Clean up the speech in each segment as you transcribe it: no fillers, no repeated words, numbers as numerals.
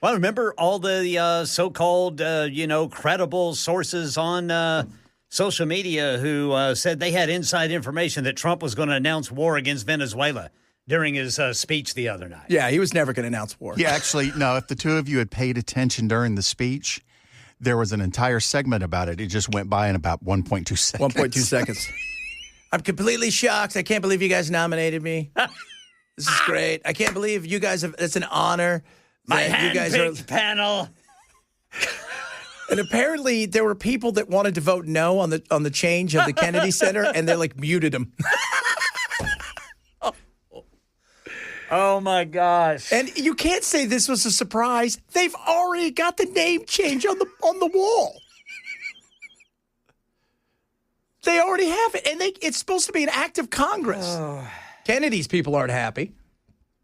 Well, remember all the so-called, credible sources on social media who said they had inside information that Trump was going to announce war against Venezuela during his speech the other night. Yeah, he was never going to announce war. Yeah, actually, no, if the two of you had paid attention during the speech, there was an entire segment about it. It just went by in about 1.2 seconds. 1.2 seconds. I'm completely shocked. I can't believe you guys nominated me. This is great. I can't believe you guys have. It's an honor. My you guys hand-picked panel. And apparently there were people that wanted to vote no on the change of the Kennedy Center, and they muted them. Oh my gosh! And you can't say this was a surprise. They've already got the name change on the wall. They already have it, and it's supposed to be an act of Congress. Oh. Kennedy's people aren't happy.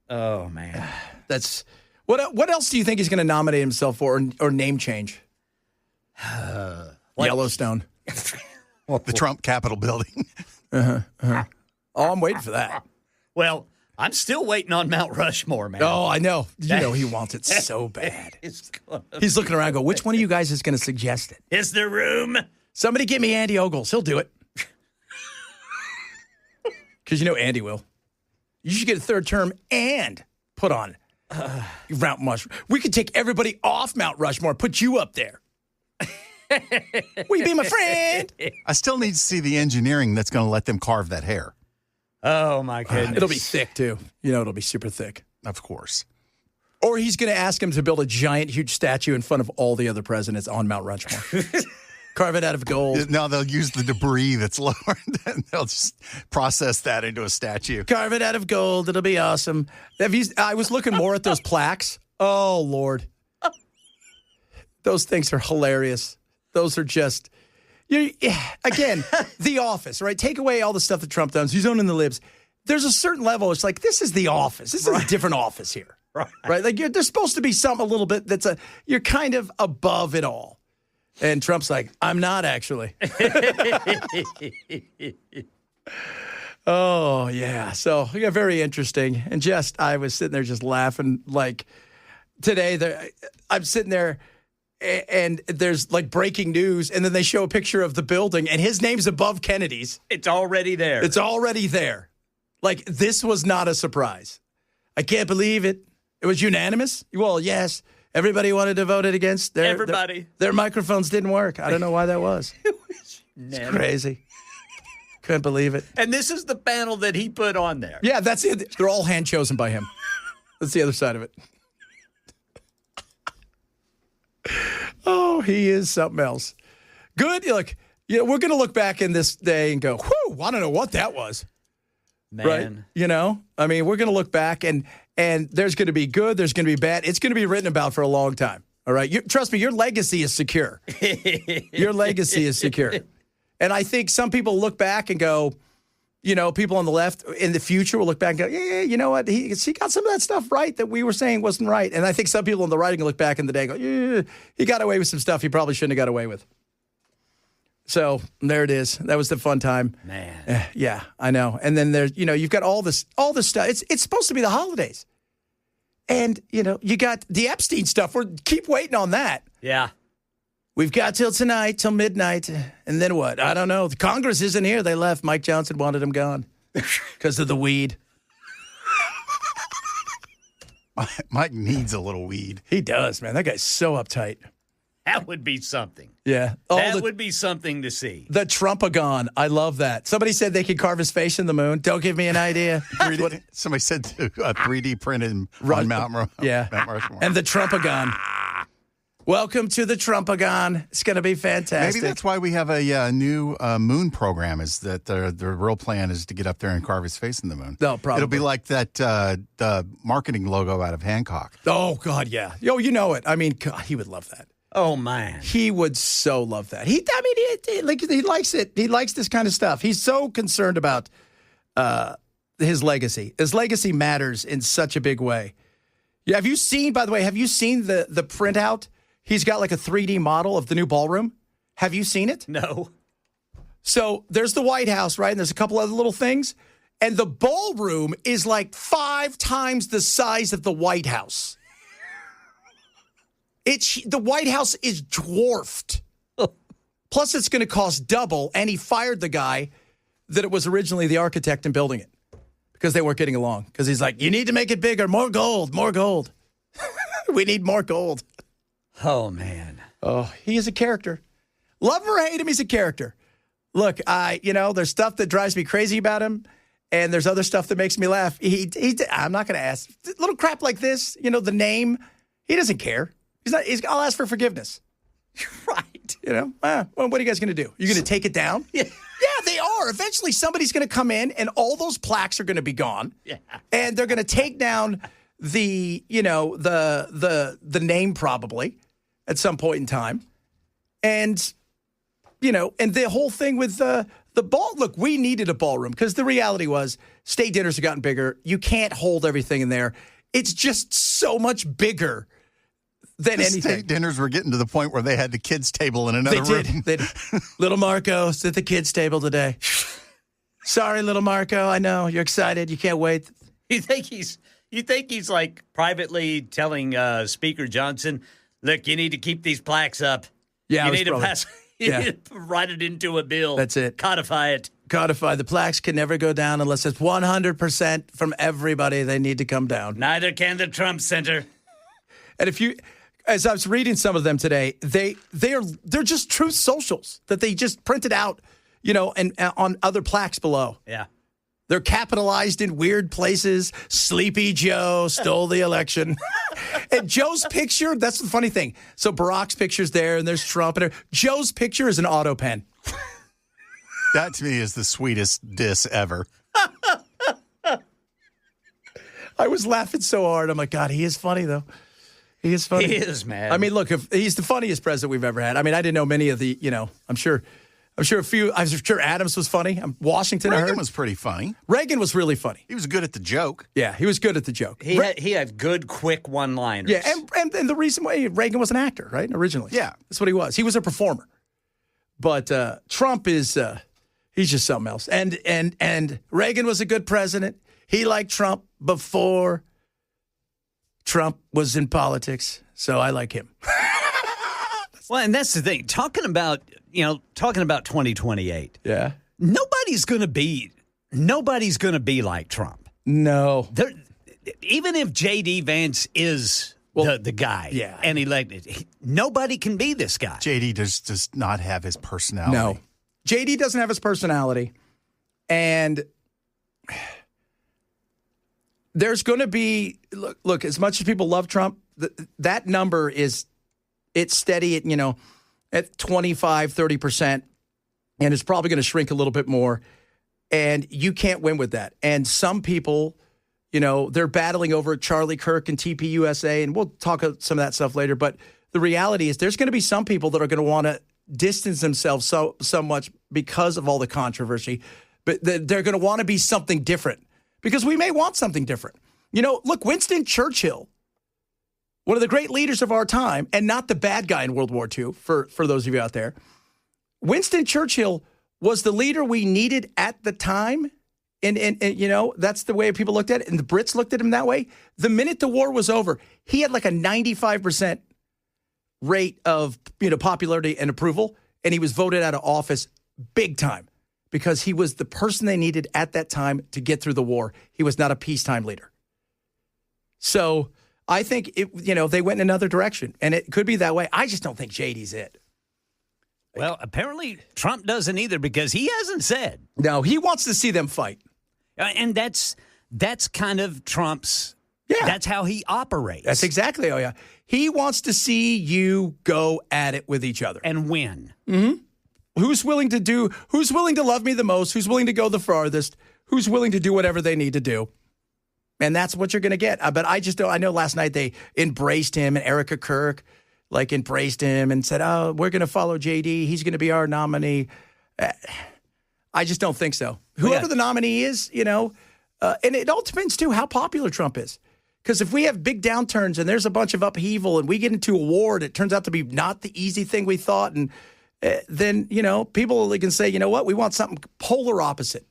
Oh man, that's what else do you think he's going to nominate himself for or name change? Yellowstone. The Trump Capitol building. Oh, I'm waiting for that. Well, I'm still waiting on Mount Rushmore, man. Oh, I know. You know he wants it so bad. He's looking around going, which one of you guys is going to suggest it? Is there room? Somebody get me Andy Ogles. He'll do it. Because Andy will. You should get a third term and put on Mount Rushmore. We could take everybody off Mount Rushmore, put you up there. Will you be my friend? I still need to see the engineering that's going to let them carve that hair. Oh, my goodness. It'll be thick, too. It'll be super thick. Of course. Or he's going to ask him to build a giant, huge statue in front of all the other presidents on Mount Rushmore. Carve it out of gold. No, they'll use the debris that's lower, and they'll just process that into a statue. Carve it out of gold. It'll be awesome. I was looking more at those plaques. Oh, Lord. Those things are hilarious. Those are just, again, The Office, right? Take away all the stuff that Trump does. He's owning the libs. There's a certain level. It's like, this is The Office. This is a different office here. Right? Like, there's supposed to be something a little bit you're kind of above it all. And Trump's like, I'm not actually. Oh, yeah. So, very interesting. And I was sitting there just laughing. Like, today, I'm sitting there, and there's, breaking news, and then they show a picture of the building, and his name's above Kennedy's. It's already there. It's already there. Like, this was not a surprise. I can't believe it. It was unanimous? Well, yes. Everybody wanted to vote it against. Their microphones didn't work. I don't know why that was. It's crazy. Couldn't believe it. And this is the panel that he put on there. Yeah, that's it. They're all hand chosen by him. That's the other side of it. Oh, he is something else. Good. Look, we're going to look back in this day and go, whew, I don't know what that was. Man. Right? I mean, we're going to look back and there's going to be good, there's going to be bad. It's going to be written about for a long time. All right? Trust me, your legacy is secure. Your legacy is secure. And I think some people look back and go, people on the left in the future will look back and go, yeah, you know what? He got some of that stuff right that we were saying wasn't right. And I think some people on the right are going to look back in the day and go, yeah, he got away with some stuff he probably shouldn't have got away with. So there it is. That was the fun time. Man. Yeah, I know. And then there's, you've got all this stuff. It's supposed to be the holidays. And, you got the Epstein stuff. Keep waiting on that. Yeah. We've got till tonight, till midnight. And then what? I don't know. The Congress isn't here. They left. Mike Johnson wanted them gone because of the weed. Mike needs a little weed. He does, man. That guy's so uptight. That would be something. Yeah. That would be something to see. The Trumpagon. I love that. Somebody said they could carve his face in the moon. Don't give me an idea. Somebody said to 3D print him on Mount Rushmore. And the Trumpagon. Welcome to the Trumpagon. It's going to be fantastic. Maybe that's why we have a new moon program, is that the real plan is to get up there and carve his face in the moon. No, probably. It'll be like that the marketing logo out of Hancock. Oh, God, yeah. You know it. I mean, God, he would love that. Oh, man. He would so love that. He likes it. He likes this kind of stuff. He's so concerned about his legacy. His legacy matters in such a big way. Yeah, have you seen the printout? He's got like a 3D model of the new ballroom. Have you seen it? No. So there's the White House, right? And there's a couple other little things. And the ballroom is like 5 times the size of the White House. The White House is dwarfed. Plus, it's going to cost double, and he fired the guy that it was originally the architect in building it because they weren't getting along. Because he's like, you need to make it bigger, more gold, more gold. We need more gold. Oh, man. Oh, he is a character. Love or hate him, he's a character. Look, there's stuff that drives me crazy about him, and there's other stuff that makes me laugh. I'm not going to ask. Little crap like this, the name, he doesn't care. I'll ask for forgiveness. Right. What are you guys going to do? You're going to take it down? Yeah. Yeah, they are. Eventually, somebody's going to come in, and all those plaques are going to be gone. Yeah. And they're going to take down the name probably at some point in time. And, and the whole thing with the ball. Look, we needed a ballroom because the reality was state dinners have gotten bigger. You can't hold everything in there. It's just so much bigger than anything. State dinners were getting to the point where they had the kids' table in another room. They did. Little Marco's at the kids' table today. Sorry, little Marco. I know you're excited. You can't wait. You think he's like privately telling Speaker Johnson, look, you need to keep these plaques up. Yeah, you need to pass. You Yeah. need to write it into a bill. That's it. Codify it. Codify. The plaques can never go down unless it's 100% from everybody. They need to come down. Neither can the Trump Center. And as I was reading some of them today, they're just truth socials that they just printed out, and on other plaques below. Yeah. They're capitalized in weird places. Sleepy Joe stole the election. And Joe's picture, that's the funny thing. So Barack's picture's there, and there's Trump. And Joe's picture is an auto pen. That, to me, is the sweetest diss ever. I was laughing so hard. I'm like, God, he is funny, though. He is funny. He is, man. I mean, look, if he's the funniest president we've ever had. I mean, I didn't know many of the, I'm sure Adams was funny. Washington, I Reagan heard. was pretty funny. Reagan was really funny. He was good at the joke. Yeah, he was good at the joke. He had good, quick one-liners. Yeah, and the reason why Reagan was an actor, right, originally. Yeah. That's what he was. He was a performer. But Trump is, he's just something else. And Reagan was a good president. He liked Trump before Trump was in politics, so I like him. Well, and that's the thing. Talking about 2028. Yeah. Nobody's going to be like Trump. No. Even if J.D. Vance is the guy and elected, nobody can be this guy. JD does not have his personality. No. JD doesn't have his personality. And there's going to be, look, as much as people love Trump, that number it's steady at 25, 30%, and it's probably going to shrink a little bit more. And you can't win with that. And some people, they're battling over Charlie Kirk and TPUSA, and we'll talk some of that stuff later. But the reality is there's going to be some people that are going to want to distance themselves so much because of all the controversy. But they're going to want to be something different because we may want something different. Look, Winston Churchill, one of the great leaders of our time, and not the bad guy in World War II, for those of you out there. Winston Churchill was the leader we needed at the time. And that's the way people looked at it. And the Brits looked at him that way. The minute the war was over, he had like a 95% rate of popularity and approval. And he was voted out of office big time because he was the person they needed at that time to get through the war. He was not a peacetime leader. So I think they went in another direction, and it could be that way. I just don't think JD's it. Well, apparently Trump doesn't either because he hasn't said. No, he wants to see them fight. And that's kind of Trump's. Yeah. That's how he operates. That's exactly. Oh, yeah. He wants to see you go at it with each other. And win. Mm-hmm. Who's willing to love me the most? Who's willing to go the farthest? Who's willing to do whatever they need to do? And that's what you're going to get. But I just don't. I know last night they embraced him, and Erica Kirk embraced him and said, "Oh, we're going to follow JD. He's going to be our nominee." I just don't think so. Whoever the nominee is, and it all depends too how popular Trump is. Because if we have big downturns and there's a bunch of upheaval and we get into a war, and it turns out to be not the easy thing we thought, and then people can say, you know what, we want something polar opposite.